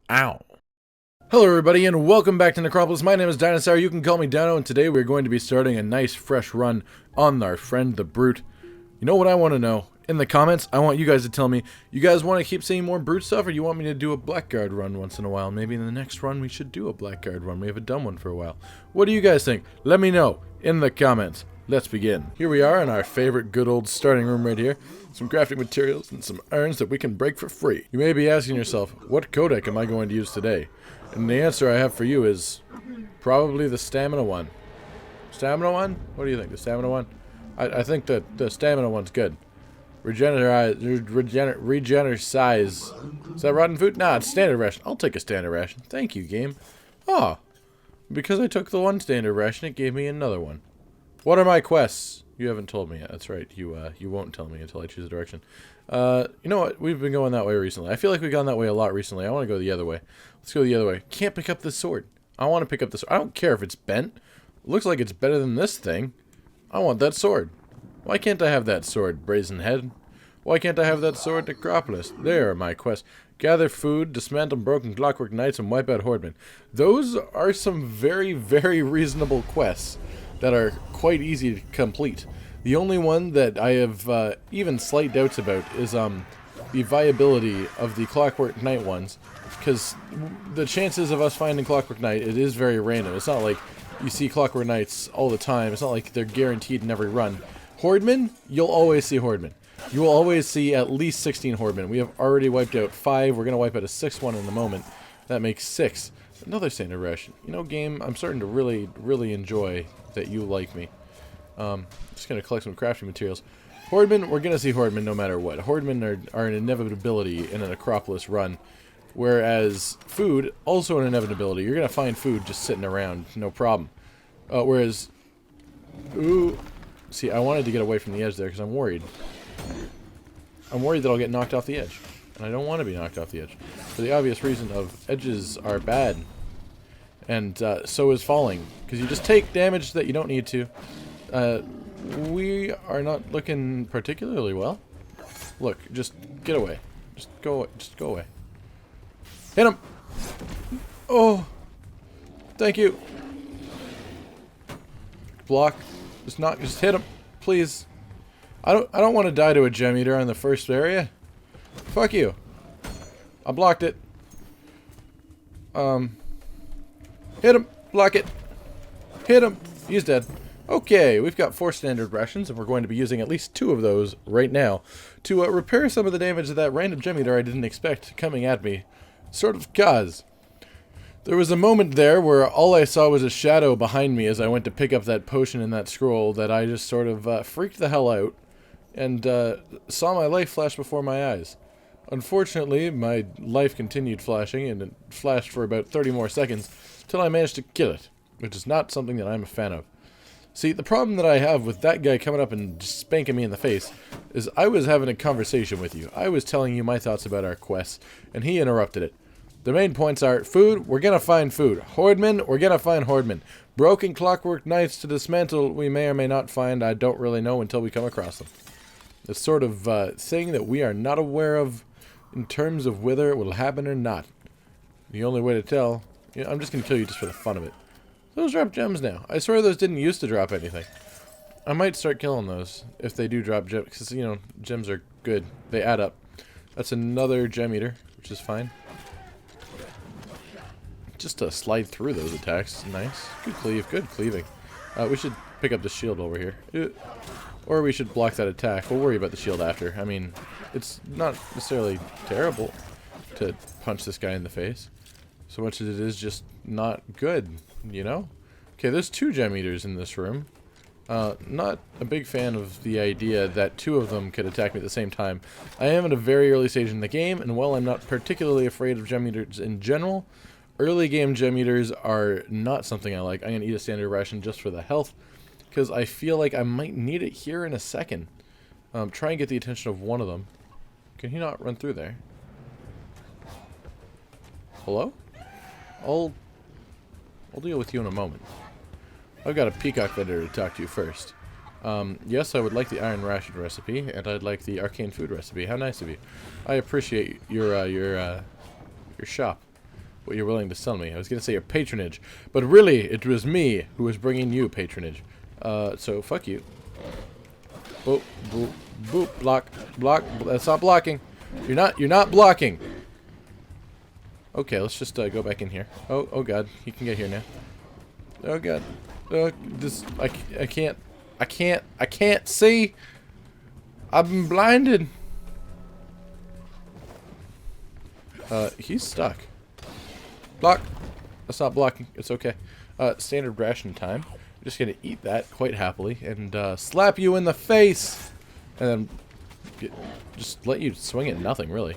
Ow. Hello everybody and welcome back to Necropolis. My name is Dynosour, you can call me Dino, and today we're going to be starting a nice fresh run on our friend the Brute. You know what I want to know? In the comments, I want you guys to tell me, you guys want to keep seeing more Brute stuff, or do you want me to do a Blackguard run once in a while? Maybe in the next run we should do a Blackguard run. We haven't done one for a while. What do you guys think? Let me know in the comments. Let's begin. Here we are in our favorite good old starting room right here. Some crafting materials and some irons that we can break for free. You may be asking yourself, what codec am I going to use today? And the answer I have for you is probably the stamina one. Stamina one? What do you think? The stamina one? I think that the stamina one's good. Regener size. Is that rotten food? Nah, it's standard ration. I'll take a standard ration. Thank you, game. Oh, because I took the one standard ration, it gave me another one. What are my quests? You haven't told me yet. That's right. You won't tell me until I choose a direction. You know what? We've been going that way recently. I feel like we've gone that way a lot recently. I want to go the other way. Let's go the other way. Can't pick up this sword. I want to pick up this. I don't care if it's bent. It looks like it's better than this thing. I want that sword. Why can't I have that sword, Brazen Head? Why can't I have that sword, Necropolis? There are my quests. Gather food, dismantle broken clockwork knights, and wipe out hordemen. Those are some very, very reasonable quests that are quite easy to complete. The only one that I have even slight doubts about is the viability of the Clockwork Knight ones, because the chances of us finding Clockwork Knight, it is very random. It's not like you see Clockwork Knights all the time. It's not like they're guaranteed in every run. Hordemen, you'll always see Hordemen. You will always see at least 16 Hordemen. We have already wiped out 5. We're going to wipe out a 6th one in a moment. That makes 6. Another standard ration. You know, game, I'm starting to really, really enjoy that you like me. Just going to collect some crafting materials. Hordemen, we're going to see Hordemen no matter what. Hordemen are an inevitability in an Necropolis run. Whereas food, also an inevitability. You're going to find food just sitting around, no problem. Whereas, ooh, see, I wanted to get away from the edge there because I'm worried. I'm worried that I'll get knocked off the edge. And I don't want to be knocked off the edge. For the obvious reason of edges are bad. And so is falling. Because you just take damage that you don't need to. We are not looking particularly well. Look, just get away. Just go away. Hit him! Oh! Thank you! Block. Just hit him. Please. I don't want to die to a Gemeater on the first area. Fuck you. I blocked it. Hit him. Block it. Hit him. He's dead. Okay, we've got 4 standard rations, and we're going to be using at least 2 of those right now to repair some of the damage that random Gemeater I didn't expect coming at me. Sort of caused. There was a moment there where all I saw was a shadow behind me as I went to pick up that potion and that scroll that I just sort of freaked the hell out and saw my life flash before my eyes. Unfortunately, my life continued flashing, and it flashed for about 30 more seconds till I managed to kill it, which is not something that I'm a fan of. See, the problem that I have with that guy coming up and just spanking me in the face is I was having a conversation with you. I was telling you my thoughts about our quests, and he interrupted it. The main points are, food, we're gonna find food. Hordemen, we're gonna find Hordemen. Broken clockwork knights to dismantle, we may or may not find. I don't really know until we come across them. It's sort of thing that we are not aware of in terms of whether it will happen or not. The only way to tell, you know, I'm just gonna kill you just for the fun of it. Those drop gems now. I swear those didn't used to drop anything. I might start killing those if they do drop gems, because, you know, gems are good. They add up. That's another Gemeater, which is fine. Just to slide through those attacks. Nice. Good cleave. Good cleaving. We should pick up the shield over here. Or we should block that attack. We'll worry about the shield after. I mean, it's not necessarily terrible to punch this guy in the face. So much as it is just not good, you know? Okay, there's 2 Gemeaters in this room. Not a big fan of the idea that 2 of them could attack me at the same time. I am at a very early stage in the game, and while I'm not particularly afraid of Gemeaters in general, early game Gemeaters are not something I like. I'm going to eat a standard ration just for the health, because I feel like I might need it here in a second. Try and get the attention of one of them. Can he not run through there? Hello? I'll deal with you in a moment. I've got a peacock vendor to talk to you first. Yes, I would like the iron ration recipe, and I'd like the arcane food recipe. How nice of you. I appreciate your shop. what you're willing to sell me. I was going to say your patronage, but really, it was me who was bringing you patronage. So fuck you. Boop, boop, boop, block, block. That's not blocking. You're not blocking. Okay, let's just go back in here. Oh god, he can get here now. Oh god. I can't see. I've been blinded. He's stuck. Block. That's not blocking. It's okay. Standard ration time. I'm just gonna eat that quite happily and slap you in the face, and then just let you swing at nothing really.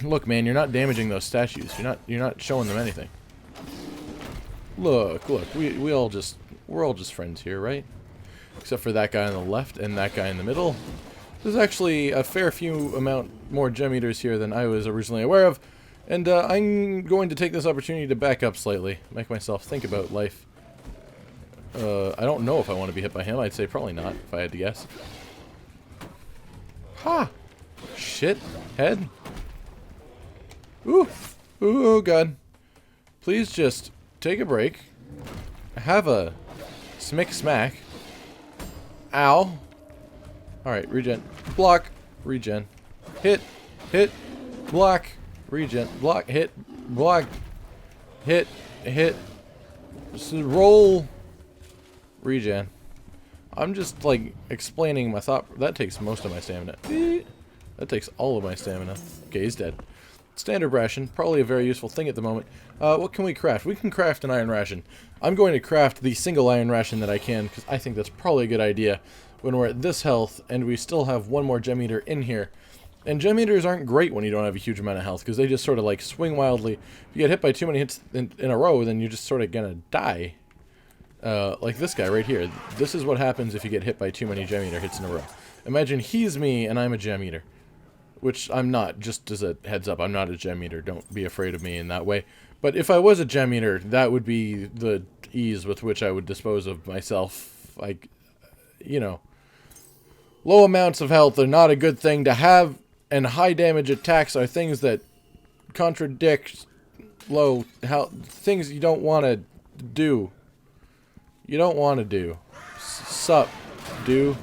Look, man, you're not damaging those statues. You're not showing them anything. Look, we're all just friends here, right? Except for that guy on the left and that guy in the middle. There's actually a fair few amount more Gemeaters here than I was originally aware of, and I'm going to take this opportunity to back up slightly, make myself think about life. I don't know if I want to be hit by him. I'd say probably not, if I had to guess. Ha! Shit. Head. Ooh. Ooh, oh god. Please just take a break. Have a smack. Ow. Alright, regen. Block. Regen. Hit. Hit. Block. Regen. Block. Hit. Block. Hit. Hit. Just roll. Regen. I'm just, like, explaining my thought. That takes most of my stamina. That takes all of my stamina. Okay, he's dead. Standard ration. Probably a very useful thing at the moment. What can we craft? We can craft an iron ration. I'm going to craft the single iron ration that I can, because I think that's probably a good idea when we're at this health, and we still have one more Gemeater in here. And Gemeaters aren't great when you don't have a huge amount of health, because they just sort of, like, swing wildly. If you get hit by too many hits in a row, then you're just sort of gonna die. Like this guy right here. This is what happens if you get hit by too many Gemeater hits in a row. Imagine he's me, and I'm a Gemeater. Which I'm not, just as a heads up, I'm not a Gemeater. Don't be afraid of me in that way. But if I was a Gemeater, that would be the ease with which I would dispose of myself. Like, you know, low amounts of health are not a good thing to have, and high damage attacks are things that contradict low health, things you don't want to do. You don't want to do. Sup, do.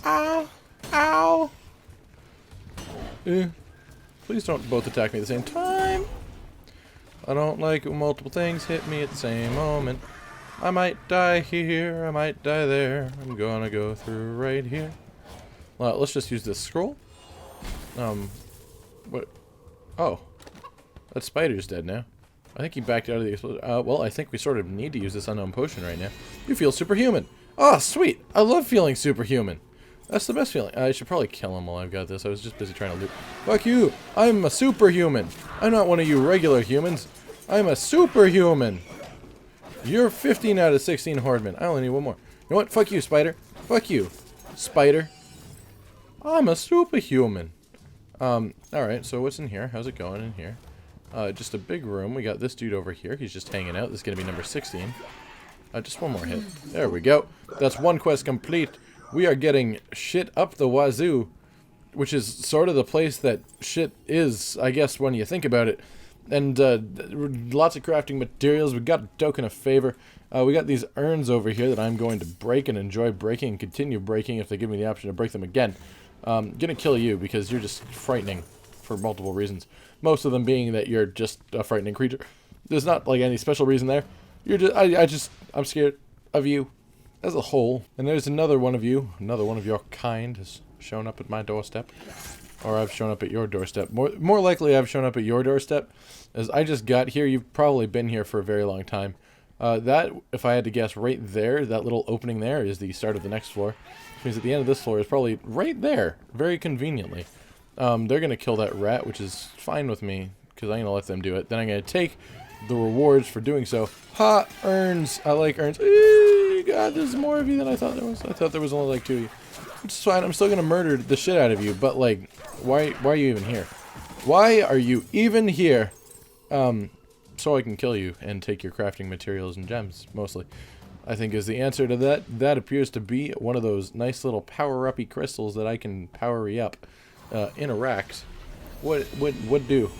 Ow. Ow. Please don't both attack me at the same time. I don't like when multiple things hit me at the same moment. I might die here, I might die there. I'm gonna go through right here. Well, let's just use this scroll. What? Oh. That spider's dead now. I think he backed out of the explosion. Well, I think we sort of need to use this unknown potion right now. You feel superhuman. Oh, sweet. I love feeling superhuman. That's the best feeling. I should probably kill him while I've got this. I was just busy trying to loot. Fuck you! I'm a superhuman! I'm not one of you regular humans. I'm a superhuman! You're 15 out of 16 Hordemen. I only need one more. You know what? Fuck you, spider. Fuck you, spider. I'm a superhuman. Alright, so what's in here? How's it going in here? Just a big room. We got this dude over here. He's just hanging out. This is gonna be number 16. Just one more hit. There we go. That's one quest complete. We are getting shit up the wazoo, which is sort of the place that shit is, I guess, when you think about it. And lots of crafting materials. We got a token of favor. We got these urns over here that I'm going to break and enjoy breaking and continue breaking if they give me the option to break them again. Gonna kill you because you're just frightening for multiple reasons. Most of them being that you're just a frightening creature. There's not like any special reason there. You're just, I'm scared of you as a whole. And there's another one of you, another one of your kind has shown up at my doorstep. Or I've shown up at your doorstep. More likely I've shown up at your doorstep. As I just got here, you've probably been here for a very long time. That, if I had to guess, right there, that little opening there is the start of the next floor. Which means at the end of this floor is probably right there, very conveniently. They're going to kill that rat, which is fine with me, because I'm going to let them do it. Then I'm going to take the rewards for doing so. Ha! Urns! I like urns. Eee, God, there's more of you than I thought there was. I thought there was only like 2 of you. It's fine, I'm still going to murder the shit out of you, but like, why are you even here? Why are you even here? So I can kill you and take your crafting materials and gems, mostly. I think is the answer to that. That appears to be one of those nice little power-uppy crystals that I can power-y up. Interact. What do?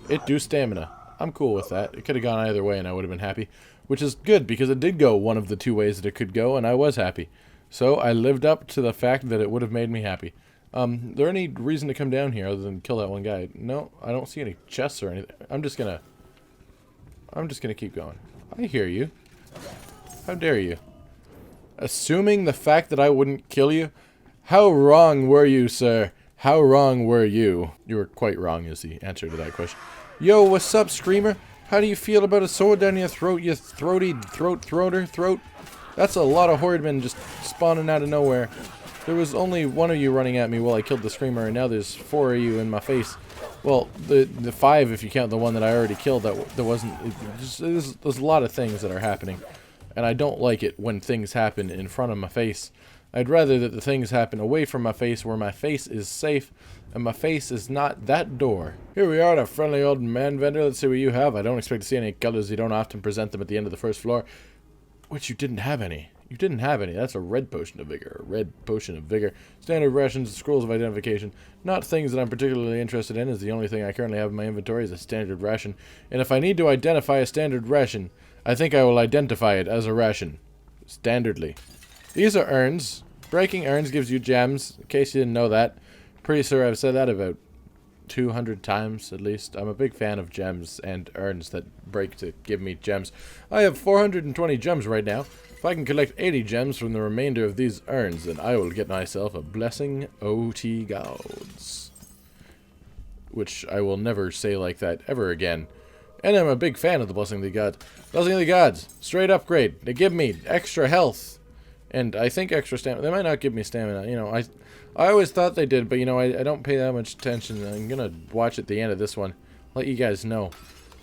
It do stamina. I'm cool with that. It could have gone either way and I would have been happy. Which is good, because it did go one of the 2 ways that it could go, and I was happy. So I lived up to the fact that it would have made me happy. There any reason to come down here other than kill that one guy? No, I don't see any chests or anything. I'm just gonna keep going. I hear you. How dare you? Assuming the fact that I wouldn't kill you? How wrong were you, sir? How wrong were you? You were quite wrong is the answer to that question. Yo, what's up, Screamer? How do you feel about a sword down your throat, you throat? That's a lot of Hordemen just spawning out of nowhere. There was only one of you running at me while I killed the Screamer, and now there's 4 of you in my face. Well, the 5 if you count the one that I already killed. That wasn't. There's a lot of things that are happening, and I don't like it when things happen in front of my face. I'd rather that the things happen away from my face, where my face is safe, and my face is not that door. Here we are at a friendly old man vendor. Let's see what you have. I don't expect to see any colors. You don't often present them at the end of the first floor. Which you didn't have any. You didn't have any. That's a red potion of vigor. A red potion of vigor. Standard rations, scrolls of identification. Not things that I'm particularly interested in, as the only thing I currently have in my inventory is a standard ration. And if I need to identify a standard ration, I think I will identify it as a ration. Standardly. These are urns. Breaking urns gives you gems, in case you didn't know that. Pretty sure I've said that about 200 times at least. I'm a big fan of gems and urns that break to give me gems. I have 420 gems right now. If I can collect 80 gems from the remainder of these urns, then I will get myself a blessing OT gods. Which I will never say like that ever again. And I'm a big fan of the blessing of the gods. Blessing of the gods, straight upgrade. They give me extra health. And I think extra stamina. They might not give me stamina. You know, I always thought they did, but you know, I don't pay that much attention. I'm gonna watch at the end of this one. Let you guys know.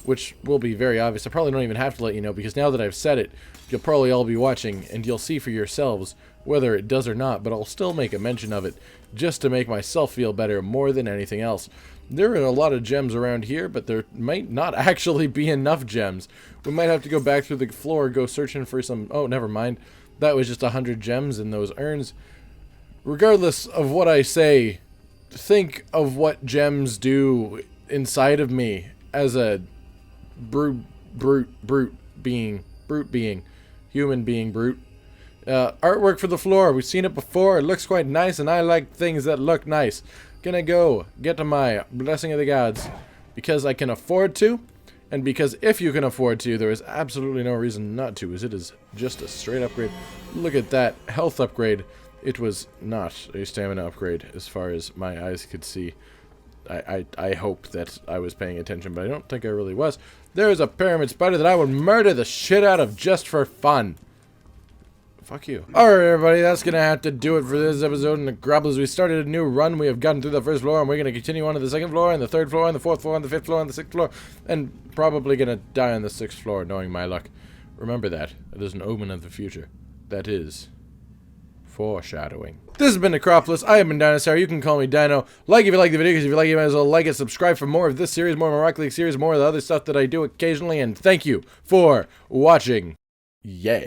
Which will be very obvious. I probably don't even have to let you know, because now that I've said it, you'll probably all be watching, and you'll see for yourselves whether it does or not, but I'll still make a mention of it, just to make myself feel better more than anything else. There are a lot of gems around here, but there might not actually be enough gems. We might have to go back through the floor, go searching for some... Oh, never mind. That was just 100 gems in those urns. Regardless of what I say, think of what gems do inside of me as a brute being, human being brute. Artwork for the floor. We've seen it before. It looks quite nice, and I like things that look nice. Gonna go get to my blessing of the gods because I can afford to, and because if you can afford to, there is absolutely no reason not to, as it is just a straight upgrade. Look at that health upgrade. It was not a stamina upgrade as far as my eyes could see. I hope that I was paying attention, but I don't think I really was. There is a pyramid spider that I would murder the shit out of just for fun. Fuck you. Alright, everybody, that's gonna have to do it for this episode in Necropolis. We started a new run. We have gotten through the first floor, and we're gonna continue on to the second floor, and the third floor, and the fourth floor, and the fifth floor, and the sixth floor, and probably gonna die on the sixth floor, knowing my luck. Remember that. It is an omen of the future. That is foreshadowing. This has been Necropolis. I have been Dynosour. You can call me Dino. Like if you like the video, because if you like it, you might as well like it. Subscribe for more of this series, more of my Rocket League series, more of the other stuff that I do occasionally, and thank you for watching. Yeah.